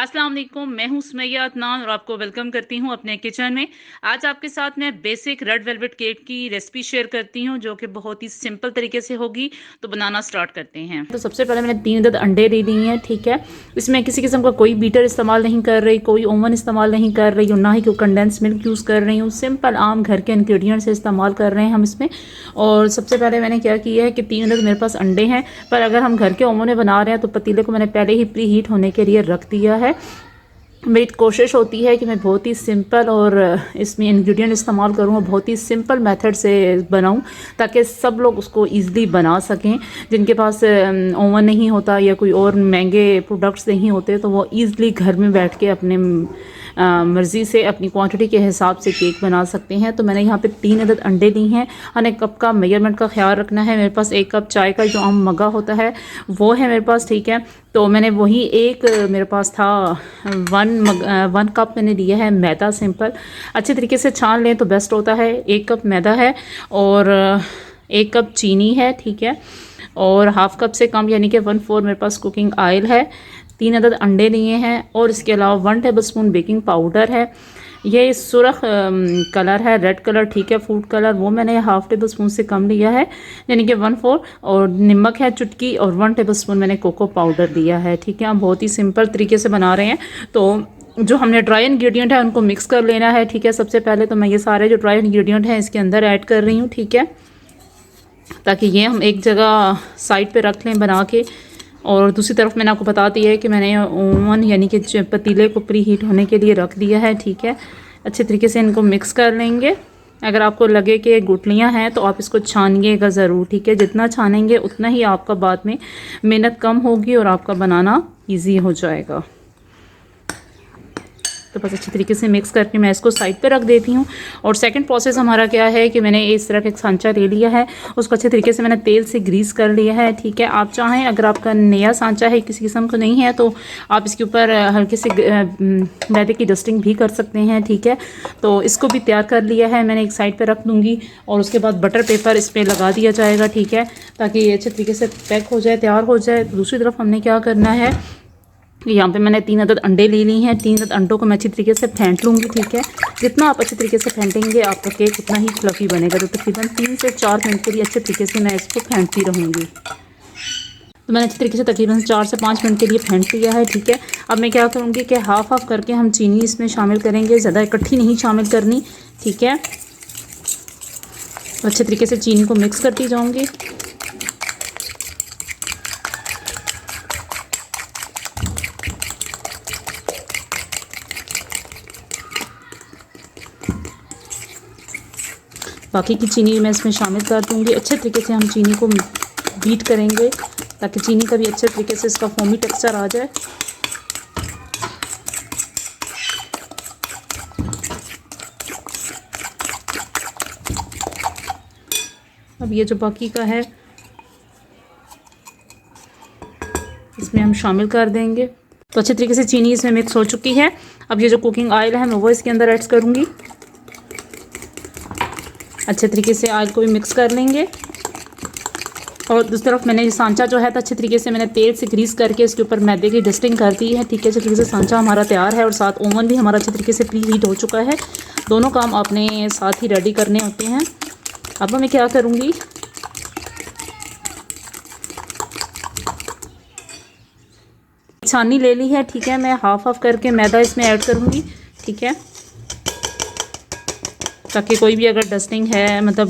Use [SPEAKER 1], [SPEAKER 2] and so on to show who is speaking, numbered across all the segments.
[SPEAKER 1] अस्सलाम वालेकुम, मैं हूँ सुमैया अदनान और आपको वेलकम करती हूँ अपने किचन में। आज आपके साथ मैं बेसिक रेड वेलवेट केक की रेसिपी शेयर करती हूँ जो कि बहुत ही सिंपल तरीके से होगी। तो बनाना स्टार्ट करते हैं। तो सबसे पहले मैंने 3 अदद अंडे ले लिए हैं, ठीक है। इसमें किसी किस्म का कोई बीटर इस्तेमाल नहीं कर रही, कोई ओवन इस्तेमाल नहीं कर रही हूँ, ना ही कोई कंडेंस मिल्क यूज़ कर रही हूँ। सिंपल आम घर के इंग्रेडिएंट्स से इस्तेमाल कर रहे हैं हम इसमें। और सबसे पहले मैंने क्या किया है कि 3 अदद मेरे पास अंडे हैं, पर अगर हम घर के ओवन में बना रहे हैं तो पतीले को मैंने पहले ही प्री हीट होने के लिए रख दिया है। मेरी कोशिश होती है कि मैं बहुत ही सिंपल और इसमें इंग्रेडिएंट इस्तेमाल करूँ और बहुत ही सिंपल मेथड से बनाऊँ ताकि सब लोग उसको इजीली बना सकें। जिनके पास ओवन नहीं होता या कोई और महंगे प्रोडक्ट्स नहीं होते तो वो इजीली घर में बैठ के अपने मर्ज़ी से अपनी क्वांटिटी के हिसाब से केक बना सकते हैं। तो मैंने यहाँ पे 3 अदद अंडे लिए हैं। हर एक कप का मेजरमेंट का ख्याल रखना है। मेरे पास 1 कप चाय का जो आम मग्गा होता है वो है मेरे पास, ठीक है। तो मैंने वही एक मेरे पास था 1 कप मैंने लिया है मैदा। सिंपल अच्छे तरीके से छान लें तो बेस्ट होता है। 1 कप मैदा है और 1 कप चीनी है, ठीक है। और हाफ कप से कम यानी कि 1/4 मेरे पास कुकिंग ऑयल है। 3 अदद अंडे लिए हैं और इसके अलावा 1 टेबलस्पून बेकिंग पाउडर है। ये सुरख कलर है, रेड कलर, ठीक है, फूड कलर, वो मैंने हाफ टेबल स्पून से कम लिया है यानी कि 1/4। और नमक है चुटकी और 1 टेबल स्पून मैंने कोको पाउडर दिया है, ठीक है। हम बहुत ही सिंपल तरीके से बना रहे हैं। तो जो हमने ड्राई इंग्रेडिएंट है उनको मिक्स कर लेना है, ठीक है। सबसे पहले तो मैं ये सारे जो ड्राई इंग्रेडिएंट हैं इसके अंदर ऐड कर रही हूँ, ठीक है, ताकि ये हम एक जगह साइड पे रख लें बना के। और दूसरी तरफ मैंने आपको बता दिया है कि मैंने ओवन यानी कि पतीले को प्री हीट होने के लिए रख दिया है, ठीक है। अच्छे तरीके से इनको मिक्स कर लेंगे। अगर आपको लगे कि गुठलियाँ हैं तो आप इसको छानिएगा ज़रूर, ठीक है। जितना छानेंगे उतना ही आपका बाद में मेहनत कम होगी और आपका बनाना ईजी हो जाएगा। तो बस अच्छी तरीके से मिक्स करके मैं इसको साइड पे रख देती हूँ। और सेकंड प्रोसेस हमारा क्या है कि मैंने इस तरह का एक सांचा ले लिया है, उसको अच्छे तरीके से मैंने तेल से ग्रीस कर लिया है, ठीक है। आप चाहें अगर आपका नया सांचा है, किसी किस्म का नहीं है, तो आप इसके ऊपर हल्के से मैदे की डस्टिंग भी कर सकते हैं, ठीक है। तो इसको भी तैयार कर लिया है मैंने, एक साइड पर रख दूँगी। और उसके बाद बटर पेपर इस पर लगा दिया जाएगा, ठीक है, ताकि ये अच्छे तरीके से पैक हो जाए, तैयार हो जाए। दूसरी तरफ हमने क्या करना है, यहाँ पे मैंने 3 अदद अंडे ले ली हैं। 3 अदद अंडों को मैं अच्छी तरीके से फेंट लूँगी, ठीक है। जितना आप अच्छे तरीके से फेंटेंगे आपका केक उतना ही फ्लफी बनेगा। तो तकरीबन 3 से 4 मिनट के लिए अच्छे तरीके से मैं इसको फेंटती रहूँगी। तो मैंने अच्छी तरीके से तकरीबन 4 से 5 मिनट के लिए फेंट लिया है, ठीक है। अब मैं क्या करूँगी कि हाफ हाफ करके हम चीनी इसमें शामिल करेंगे, ज़्यादा इकट्ठी नहीं शामिल करनी, ठीक है। अच्छे तरीके से चीनी को मिक्स करती जाऊँगी। बाकी की चीनी मैं इसमें शामिल कर दूँगी। अच्छे तरीके से हम चीनी को बीट करेंगे ताकि चीनी का भी अच्छे तरीके से इसका फोमी टेक्सचर आ जाए। अब ये जो बाकी का है इसमें हम शामिल कर देंगे। तो अच्छे तरीके से चीनी इसमें मिक्स हो चुकी है। अब ये जो कुकिंग ऑयल है मैं वो इसके अंदर ऐड करूँगी। अच्छे तरीके से ऑयल को भी मिक्स कर लेंगे। और दूसरी तरफ मैंने ये सांचा जो है तो अच्छे तरीके से मैंने तेल से ग्रीस करके इसके ऊपर मैदे की डस्टिंग कर दी है, ठीक है। अच्छे तरीके से सांचा हमारा तैयार है और साथ ओवन भी हमारा अच्छे तरीके से प्री हीट हो चुका है। दोनों काम आपने साथ ही रेडी करने होते हैं। अब मैं क्या करूँगी, छानी ले ली है, ठीक है। मैं हाफ हाफ करके मैदा इसमें ऐड करूँगी, ठीक है, ताकि कोई भी अगर डस्टिंग है मतलब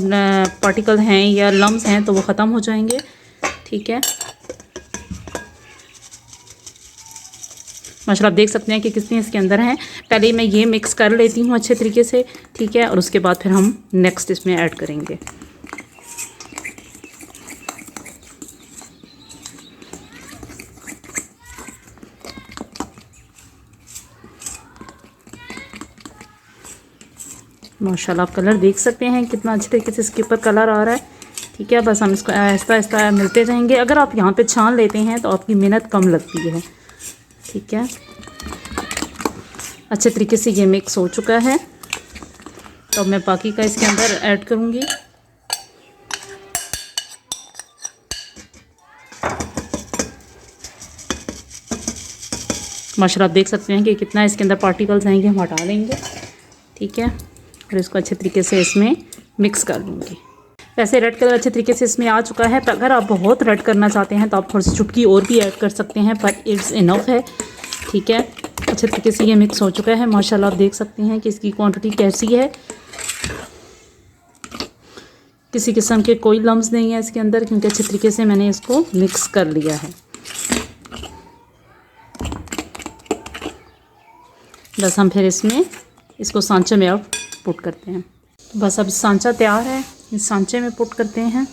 [SPEAKER 1] पार्टिकल हैं या लम्स हैं तो वो ख़त्म हो जाएंगे, ठीक है। माशाल्लाह आप देख सकते हैं कि कितने इसके अंदर हैं। पहले मैं ये मिक्स कर लेती हूँ अच्छे तरीके से, ठीक है, और उसके बाद फिर हम नेक्स्ट इसमें ऐड करेंगे। माशाल्लाह आप कलर देख सकते हैं कितना अच्छे तरीके से इसके ऊपर कलर आ रहा है, ठीक है। बस हम इसको आहिस्ता आहिस्ता मिलते जाएंगे। अगर आप यहाँ पे छान लेते हैं तो आपकी मेहनत कम लगती है, ठीक है। अच्छे तरीके से ये मिक्स हो चुका है। तो मैं बाकी का इसके अंदर ऐड करूँगी। माशाल्लाह आप देख सकते हैं कि कितना इसके अंदर पार्टिकल्स आएंगे, हम हटा लेंगे। ठीक है, और इसको अच्छे तरीके से इसमें मिक्स कर लूँगी। वैसे रेड कलर अच्छे तरीके से इसमें आ चुका है, पर अगर आप बहुत रेड करना चाहते हैं तो आप थोड़ी सी चुटकी और भी ऐड कर सकते हैं, पर इट्स इनफ है। ठीक है, अच्छे तरीके से ये मिक्स हो चुका है। माशाल्लाह आप देख सकते हैं कि इसकी क्वांटिटी कैसी है, किसी किस्म के कोई लम्स नहीं है इसके अंदर, क्योंकि अच्छे तरीके से मैंने इसको मिक्स कर लिया है। बस हम फिर इसमें इसको सांचे में अब पुट करते हैं। बस अब सांचा तैयार है, इस सांचे में पुट करते हैं।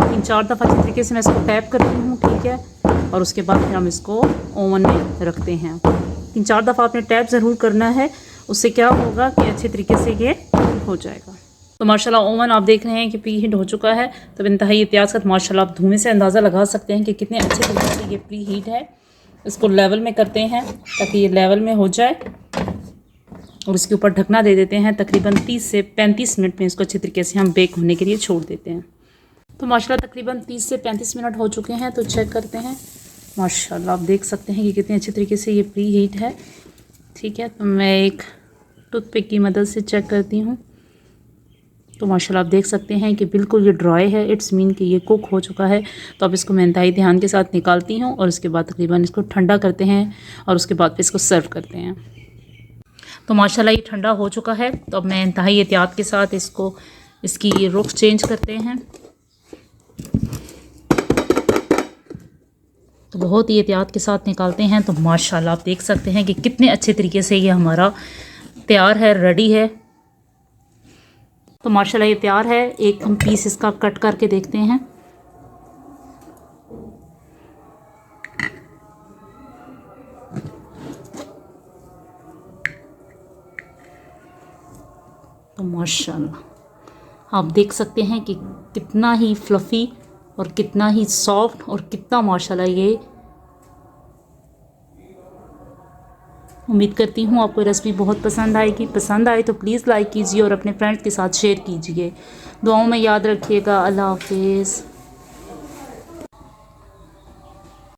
[SPEAKER 1] तीन चार दफ़ा अच्छे तरीके से मैं इसको टैप करती हूँ। ठीक है, और उसके बाद फिर हम इसको ओवन में रखते हैं। 3-4 दफ़ा आपने टैप ज़रूर करना है, उससे क्या होगा कि अच्छे तरीके से ये हो जाएगा। तो माशाल्लाह ओवन आप देख रहे हैं कि प्री हीट हो चुका है। तो इंतहाई एहतियात के साथ माशाल्लाह आप धुएं से अंदाज़ा लगा सकते हैं कि कितने अच्छे तरीके से ये प्री हीट है। इसको लेवल में करते हैं ताकि ये लेवल में हो जाए, और इसके ऊपर ढकना दे देते हैं। तकरीबन 30 से 35 मिनट में इसको अच्छे तरीके से हम बेक होने के लिए छोड़ देते हैं। तो माशाल्लाह तकरीबन 30 से 35 मिनट हो चुके हैं। तो चेक करते हैं। माशाल्लाह आप देख सकते हैं कि कितने अच्छे तरीके से ये प्री हीट है। ठीक है, तो मैं एक टूथपिक की मदद से चेक करती हूँ। तो माशाल्लाह आप देख सकते हैं कि बिल्कुल ये ड्राई है, इट्स मीन कि ये कुक हो चुका है। तो अब इसको मैं इंतहाई ध्यान के साथ निकालती हूँ, और उसके बाद तकरीबन इसको ठंडा करते हैं, और उसके बाद फिर इसको सर्व करते हैं। तो माशाल्लाह ये ठंडा हो चुका है। तो अब मैं इंतहाई एहतियात के साथ इसकी रुख चेंज करते हैं। तो बहुत ही एहतियात के साथ निकालते हैं। तो माशाल्लाह आप देख सकते हैं कि कितने अच्छे तरीके से ये हमारा तैयार है, रेडी है। तो माशाल्लाह ये तैयार है। एक हम पीस इसका कट करके देखते हैं। तो माशाल्लाह आप देख सकते हैं कि कितना ही फ्लफ़ी और कितना ही सॉफ्ट और कितना माशाल्लाह ये। उम्मीद करती हूँ आपको रेसिपी बहुत पसंद आएगी। पसंद आए तो प्लीज़ लाइक कीजिए और अपने फ्रेंड्स के साथ शेयर कीजिए। दुआओं में याद रखिएगा। अल्लाह हाफिज़।